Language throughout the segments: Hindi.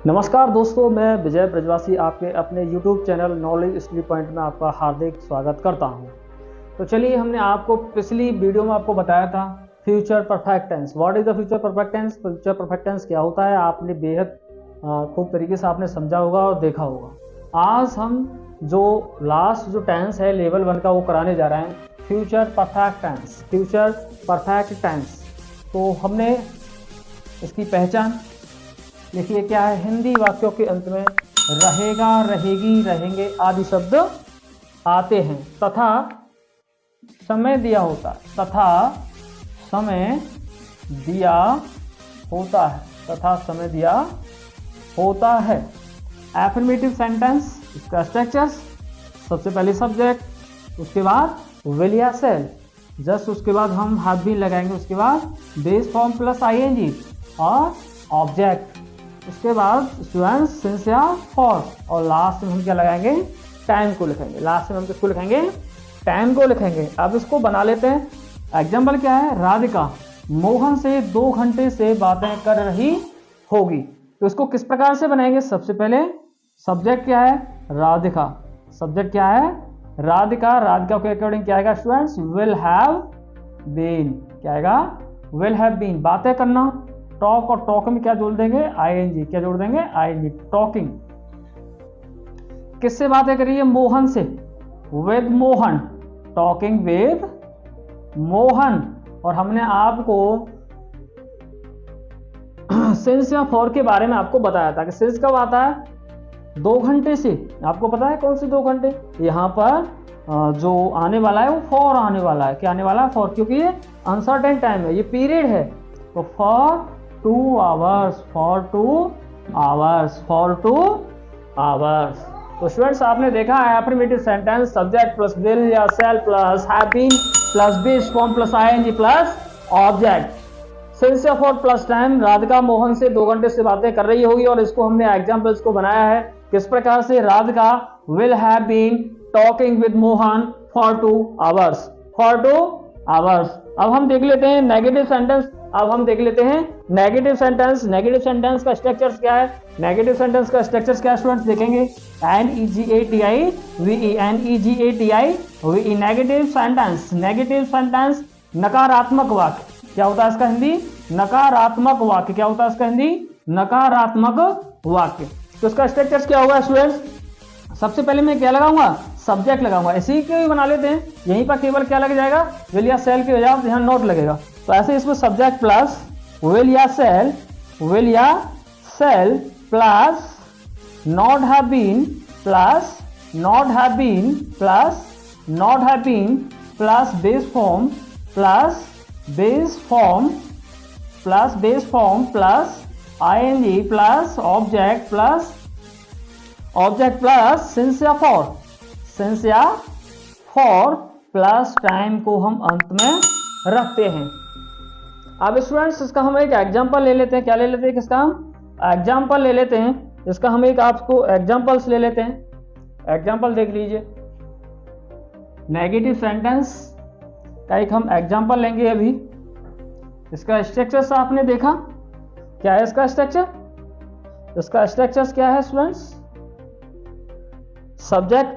नमस्कार दोस्तों, मैं विजय ब्रजवासी आपके अपने YouTube channel knowledge study point में आपका हार्दिक स्वागत करता हूं। तो चलिए, हमने आपको पिछली वीडियो में आपको बताया था future perfect tense. What is the future perfect tense? Future perfect tense क्या होता है आपने बेहद खूब तरीके से आपने समझा होगा और देखा होगा। आज हम जो लास्ट जो टेंस है लेवल 1 का वो कराने जा रहे हैं, future perfect tense. Future perfect tense तो हमने इसकी पहचान देखिए क्या है। हिंदी वाक्यों के अंत में रहेगा, रहेगी, रहेंगे आदि शब्द आते हैं तथा समय दिया होता है, तथा समय दिया होता है, तथा समय दिया होता है। एफर्मेटिव सेंटेंस, इसका स्ट्रक्चर्स, सबसे पहले सब्जेक्ट, उसके बाद विल या शैल, जस्ट उसके बाद हम हैव बीन लगाएंगे, उसके बाद बेस फॉर्म प्लस आईएनजी और ऑब्जेक्ट, उसके बाद स्टूडेंट्स सिंस या फॉर, और लास्ट में हम क्या लगाएंगे? टाइम को लिखेंगे। लास्ट में हम किसको लिखेंगे? टाइम को लिखेंगे। अब इसको बना लेते हैं। एग्जाम्पल क्या है? राधिका मोहन से 2 घंटे से बातें कर रही होगी। तो इसको किस प्रकार से बनाएंगे? सबसे पहले सब्जेक्ट क्या है? राधिका। सब्जेक्ट क्या है? राधिका। राधिका के अकॉर्डिंग क्या आएगा स्टूडेंट्स? Will have been. क्या आएगा? Will have been. बातें करना, टॉक, और टॉक में क्या जोड़ देंगे? आईएनजी। क्या जोड़ देंगे? आईएनजी। टॉकिंग। किससे बातें करिए? मोहन से। With Mohan. Talking with Mohan. और हमने आपको सिंस या फॉर के बारे में आपको बताया था कि सिंस कब आता है? 2 घंटे से। आपको पता है कौन से 2 घंटे? यहाँ पर जो आने वाला है वो फॉर आने वाला है। क्या आने वाला है? फॉर, क्योंकि ये अनसर्टेन टाइम है, ये पीरियड है। तो for 2 hours, for 2 hours, for 2 hours. तो स्टूडेंट्स आपने देखा है affirmative sentence subject plus will या shall plus have been plus base form plus ING plus object, since या for plus time. Radhika Mohan से 2 घंटे से बातें कर रही होगी, और इसको हमने एग्जाम्पल्स को बनाया है किस प्रकार से? Radhika will have been talking with Mohan for 2 hours, for 2 hours. अब हम देख लेते हैं नेगेटिव सेंटेंस। अब हम देख लेते हैं नेगेटिव सेंटेंस। नेगेटिव सेंटेंस का स्ट्रक्चर क्या है? नेगेटिव सेंटेंस का स्ट्रक्चर क्या स्टूडेंट्स देखेंगे? NEGATIVE, NEGATIVE। Negative sentence. Negative sentence नकारात्मक वाक्य। क्या होता है इसका हिंदी? नकारात्मक वाक्य। क्या होता है इसका हिंदी? नकारात्मक वाक्य। तो इसका स्ट्रक्चर क्या होगा स्टूडेंट्स? सबसे पहले मैं क्या लगाऊंगा? सब्जेक्ट लगाऊंगा। इसी के बना लेते हैं। यहीं पर केवल क्या लग जाएगा? विल या सेल के बजाय यहाँ नोट लगेगा। तो ऐसे इसमें सब्जेक्ट प्लस विल या सेल, विल या shall plus not have been plus not have been plus not have been plus base form plus base form plus base form plus ING plus object plus object plus since या फॉर, सिंस या फॉर प्लस टाइम को हम अंत में रखते हैं। अब स्टूडेंट्स इसका हम एक एग्जांपल ले लेते हैं। क्या ले लेते हैं? किसका हम एग्जांपल ले लेते हैं। इसका हम एक आपको एग्जांपल्स ले लेते हैं। एग्जांपल देख लीजिए। नेगेटिव सेंटेंस का एक हम एग्जांपल लेंगे अभी। इसका स्ट्रक्चर आपने देखा क्या है? इसका स्ट्रक्चर, इसका स्ट्रक्चर क्या है स्टूडेंट्स? सब्जेक्ट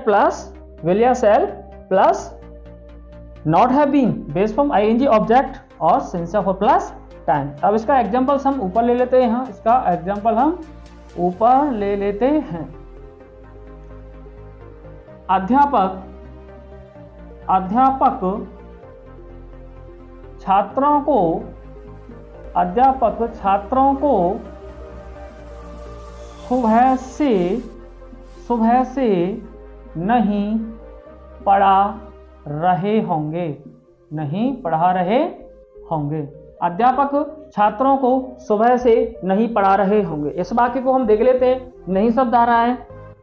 प्लस विल या shall plus not have been, base form ING, object और सिंस या फॉर प्लस टाइम। अब इसका एग्जांपल्स हम ऊपर ले लेते हैं। यहाँ इसका एग्जांपल हम ऊपर ले लेते हैं। अध्यापक छात्रों को सुबह से नहीं पढ़ा रहे होंगे, नहीं पढ़ा रहे होंगे। अध्यापक छात्रों को सुबह से नहीं पढ़ा रहे होंगे। इस वाक्य को हम देख लेते हैं। नहीं शब्द आ रहा है।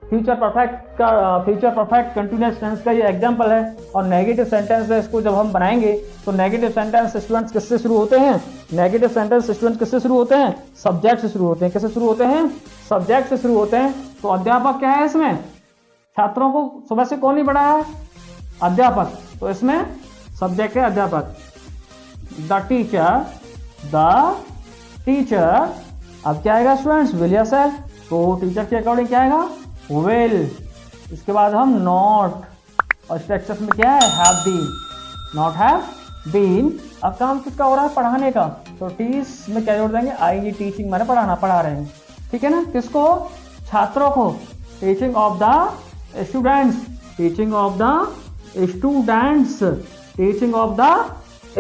फ्यूचर परफेक्ट कंटिन्यूअस टेंस का ये एग्जांपल है, और नेगेटिव सेंटेंस है। इसको जब हम बनाएंगे तो नेगेटिव सेंटेंस स्टूडेंट्स किससे शुरू होते हैं? नेगेटिव सेंटेंस स्टूडेंट्स किससे शुरू होते हैं? सब्जेक्ट से शुरू होते हैं। किससे शुरू होते हैं? सब्जेक्ट से शुरू होते हैं। तो अध्यापक क्या है इसमें? छात्रों को सुबह से कौन नहीं पढ़ाया है? अध्यापक। तो इसमें सब्जेक्ट है अध्यापक। द टीचर अब क्या आएगा स्टूडेंट्स, विल या शैल, तो टीचर के अकॉर्डिंग क्या आएगा, विल। इसके बाद हम नॉट, और स्ट्रक्चर्स में क्या है, have been, not have been. अब काम किसका हो रहा है, पढ़ाने का, तो टीच में क्या जोड़ देंगे, आई, टीचिंग माने पढ़ाना, पढ़ा रहे हैं, ठीक है ना। किसको, छात्रों को, teaching of the students, teaching of the students, teaching of the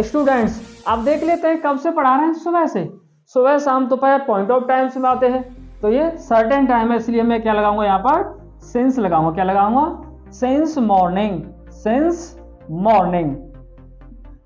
students. आप देख लेते हैं कब से पढ़ा रहे हैं, सुबह से, सुबह शाम दोपहर, पॉइंट ऑफ टाइम से आते हैं, तो ये सर्टेन टाइम है, इसलिए मैं क्या लगाऊंगा यहाँ पर, सिंस लगाऊंगा। क्या लगाऊंगा, सिंस मॉर्निंग, सिंस मॉर्निंग।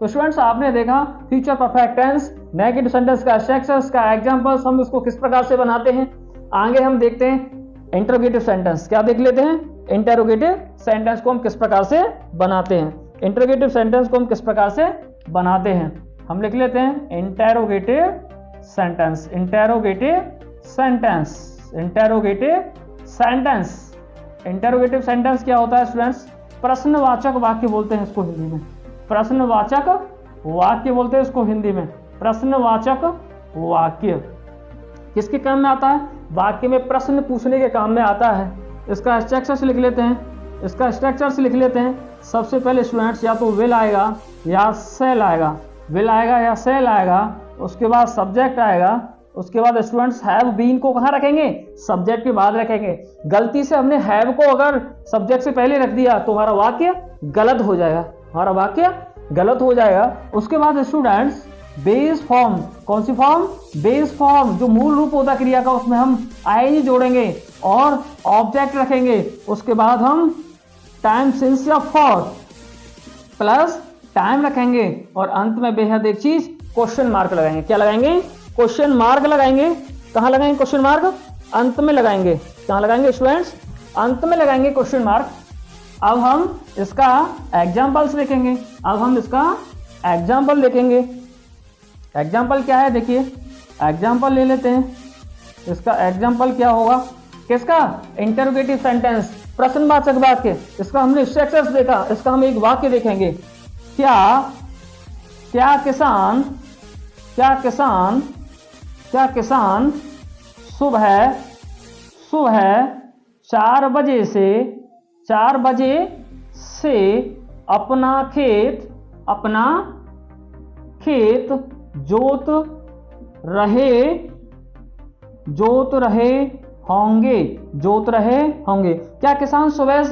तो स्टूडेंट्स आपने देखा future perfect tense, negative sentence का स्ट्रक्चर्स का एग्जांपल्स, हम इसको किस प्रकार से बनाते हैं। आगे हम देखते हैं इंटरोगेटिव सेंटेंस, क्या देख लेते हैं, इंटरोगेटिव सेंटेंस को हम किस प्रकार से बनाते हैं, इंटरोगेटिव सेंटेंस को हम किस प्रकार से बनाते हैं। हम लिख लेते हैं interrogative sentence, interrogative sentence, interrogative sentence. Interrogative sentence क्या होता है स्टूडेंट्स, प्रश्नवाचक वाक्य बोलते हैं इसको हिंदी में, प्रश्नवाचक वाक्य बोलते हैं इसको हिंदी में, प्रश्नवाचक वाक्य। किसके काम में आता है, वाक्य में प्रश्न पूछने के काम में आता है। इसका स्ट्रक्चर्स लिख लेते हैं, इसका स्ट्रक्चर्स लिख लेते हैं। सबसे पहले स्टूडेंट्स या तो विल आएगा या सेल आएगा, विल आएगा या सेल आएगा, उसके बाद सब्जेक्ट आएगा, उसके बाद स्टूडेंट्स हैव बीन को कहाँ रखेंगे, सब्जेक्ट के बाद रखेंगे। गलती से हमने हैव को अगर सब्जेक्ट से पहले रख दिया तो हमारा वाक्य गलत हो जाएगा, हमारा वाक्य गलत हो जाएगा। उसके बाद स्टूडेंट्स बेस फॉर्म, कौन सी फॉर्म, बेस फॉर्म, जो मूल रूप होता क्रिया का, उसमें हम आईएनजी जोड़ेंगे और ऑब्जेक्ट रखेंगे। उसके बाद हम टाइम सिंस या फॉर प्लस टाइम रखेंगे और अंत में बेहद एक चीज, क्वेश्चन मार्क लगाएंगे। क्या लगाएंगे, क्वेश्चन मार्क लगाएंगे। कहाँ लगाएंगे क्वेश्चन मार्क, अंत में लगाएंगे। कहाँ लगाएंगे स्टूडेंट्स, अंत में लगाएंगे क्वेश्चन मार्क। अब हम इसका एग्जाम्पल्स लिखेंगे, अब हम इसका एग्जाम्पल लिखेंगे। एग्जाम्पल क्या है, देखिए एग्जाम्पल ले लेते हैं। इसका एग्जाम्पल क्या होगा, किसका, इंटरोगेटिव सेंटेंस, प्रश्नवाचक वाक्य। इसका हमने स्ट्रक्चर्स देखा, इसका हम एक वाक्य देखेंगे। क्या किसान सुबह 4 बजे से अपना खेत जोत रहे होंगे। क्या किसान सुबह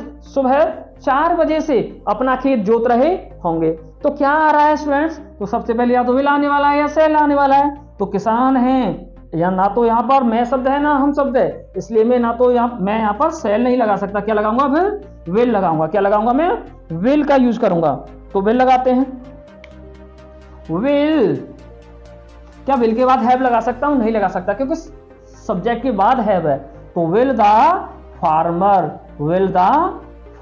4 बजे से अपना खेत जोत रहे होंगे। तो क्या आ रहा है स्टूडेंट्स, तो सबसे पहले या तो विल आने वाला है या सेल आने वाला है। तो किसान हैं, या ना तो यहाँ पर मैं शब्द है ना हम शब्द है, इसलिए मैं ना तो मैं यहाँ पर सेल नहीं लगा सकता। क्या लगाऊंगा, फिर विल लगाऊंगा। क्या लगाऊंगा, मैं विल का यूज करूंगा। तो विल लगाते हैं, विल। क्या विल के बाद हैव लगा सकता हूं, नहीं लगा सकता क्योंकि सब्जेक्ट के बाद हैव है। तो will the farmer, will the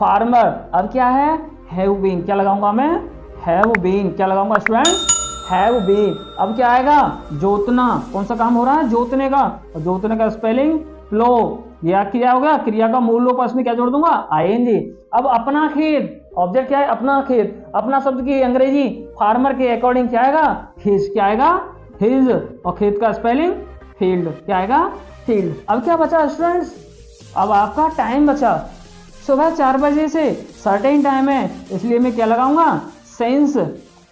farmer. अब क्या है, हैव बीन। क्या लगाऊंगा मैं, हैव बीन। क्या लगाऊंगा स्टूडेंट्स, हैव बीन। अब क्या आएगा, जोतना। कौन सा काम हो रहा है, जोतने का। और जोतने का स्पेलिंग प्लो। यह क्रिया हो गया, क्रिया का मूल रूप, इसमें क्या जोड़ दूंगा, आईएनजी। अब अपना खेत, ऑब्जेक्ट क्या है, अपना खेत। अपना शब्द की अंग्रेजी फार्मर के अकॉर्डिंग क्या आएगा, हिज। क्या आएगा, हिज। और खेत का स्पेलिंग फील्ड। क्या आएगा, फील्ड। अब क्या बचा स्टूडेंट्स, अब आपका टाइम बचा। सुबह 4 बजे से सर्टेन टाइम है, इसलिए मैं क्या लगाऊंगा, सिंस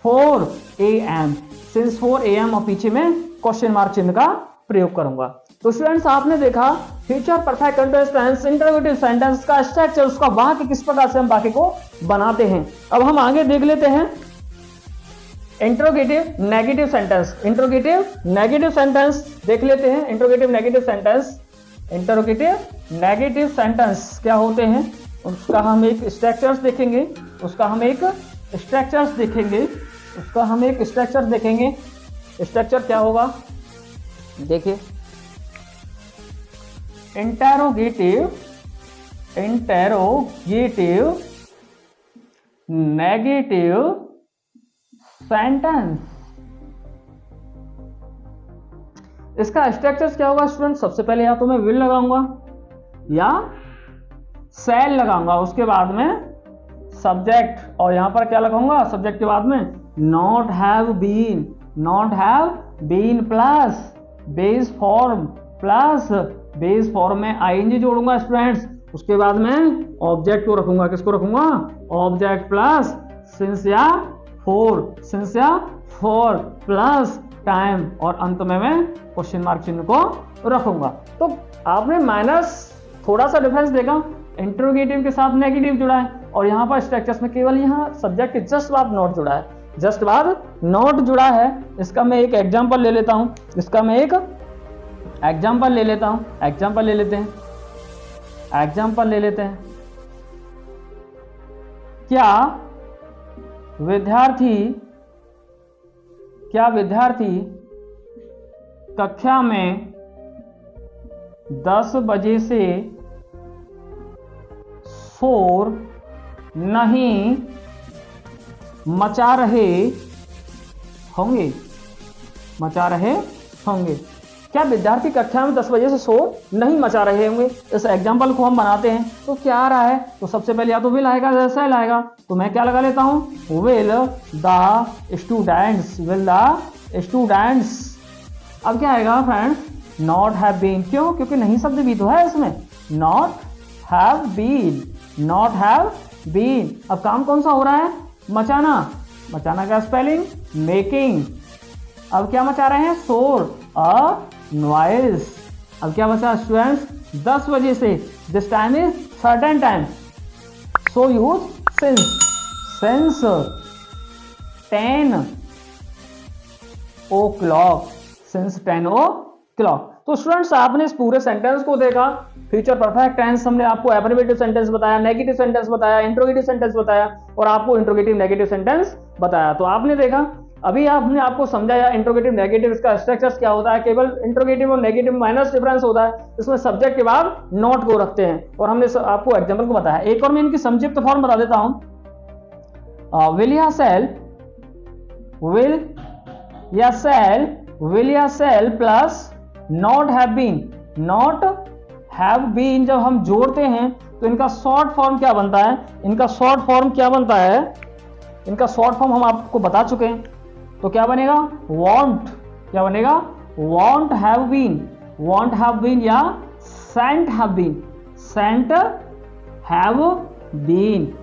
4 AM, सिंस 4 AM, और पीछे में क्वेश्चन मार्क चिन्ह का प्रयोग करूंगा। तो स्टूडेंट्स आपने देखा future perfect continuous tense, interrogative sentence का स्ट्रक्चर, उसका वाक्य किस प्रकार से हम वाक्य को बनाते हैं। अब हम आगे देख लेते हैं interrogative negative sentence. Interrogative negative sentence देख लेते हैं। Interrogative negative sentence, interrogative negative sentence क्या होते हैं, उसका हम एक स्ट्रक्चर्स देखेंगे। उसका हम एक स्ट्रक्चर्स देखेंगे। स्ट्रक्चर क्या होगा, देखिए इंटरोगेटिव नेगेटिव सेंटेंस। इसका स्ट्रक्चर क्या होगा स्टूडेंट, सबसे पहले या तो मैं विल लगाऊंगा या सेल लगाऊंगा, उसके बाद में सब्जेक्ट, और यहां पर क्या लगाऊंगा, सब्जेक्ट के बाद में not have been, plus base form plus base form में आईएनजी जोड़ूंगा स्टूडेंट्स, उसके बाद मैं ऑब्जेक्ट को रखूंगा, किसको रखूंगा, ऑब्जेक्ट प्लस सिंस या फॉर प्लस टाइम और अंत में मैं क्वेश्चन मार्क चिन्ह को रखूंगा। तो आपने माइनस थोड़ा सा डिफरेंस देखा, इंट्रोगेटिव के साथ नेगेटिव जुड़ा है और यहाँ पर स्ट्रक्चर्स में केवल यहाँ सब्जेक्ट के जस्ट बाद नॉट जुड़ा है, जस्ट बाद नॉट जुड़ा है। इसका मैं एक एग्जांपल ले लेता हूँ, एग्जांपल ले लेते हैं। क्या विद्यार्थी कक्षा में 10 बजे से शोर नहीं मचा रहे होंगे? क्या विद्यार्थी कक्षा में 10 बजे से शोर नहीं मचा रहे होंगे? इस एग्जाम्पल को हम बनाते हैं तो क्या आ रहा है, तो सबसे पहले या तो विल आएगा या सेल आएगा, तो मैं क्या लगा लेता हूं, विल द स्टूडेंट्स। अब क्या आएगा फ्रेंड्स, नॉट हैव बीन, क्यों, क्योंकि नहीं शब्द भी तो है इसमें, नॉट हैव बीन। अब काम कौन सा हो रहा है, मचाना का स्पेलिंग मेकिंग। अब क्या मचा रहे हैं, शोर, अ नॉइज। अब क्या बचा स्टूडेंट्स, 10 बजे से, this time is certain time, so use since 10 o'clock। तो स्टूडेंट्स आपने इस पूरे सेंटेंस को देखा, फ्यूचर परफेक्ट टेंस हमने आपको एफर्मेटिव सेंटेंस बताया, नेगेटिव सेंटेंस बताया, इंट्रोगेटिव सेंटेंस बताया और आपको इंट्रोगेटिव नेगेटिव सेंटेंस बताया। तो आपने देखा, अभी आपने आपको समझाया इंट्रोगेटिव नेगेटिव इसका स्ट्रक्चर्स क्या होता है। केवल इंट्रोगेटिव और नेगेटिव माइनस डिफरेंस होता है, इसमें सब्जेक्ट के बाद नॉट को रखते हैं और हमने आपको एग्जाम्पल को बताया। एक और मैं इनकी संक्षिप्त फॉर्म बता देता हूं, विल या shall plus not have been जब हम जोड़ते हैं तो इनका शॉर्ट फॉर्म क्या बनता है, इनका शॉर्ट फॉर्म हम आपको बता चुके हैं। तो क्या बनेगा, वॉन्ट हैव बीन या सेंट हैव बीन।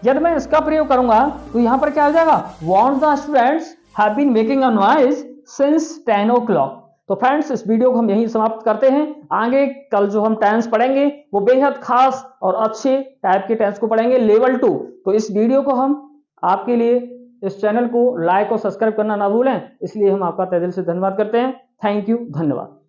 यदि मैं इसका प्रयोग करूंगा तो यहां पर क्या हो जाएगा, won't the students have been making a noise since 10 o'clock। तो फ्रेंड्स इस वीडियो को हम यहीं समाप्त करते हैं। आगे कल जो हम टेंस पढ़ेंगे वो बेहद खास और अच्छे टाइप के टेंस को पढ़ेंगे, लेवल 2। तो इस वीडियो को हम आपके लिए, इस चैनल को लाइक और सब्सक्राइब करना ना भूलें, इसलिए हम आपका तहे दिल से धन्यवाद करते हैं। थैंक यू, धन्यवाद।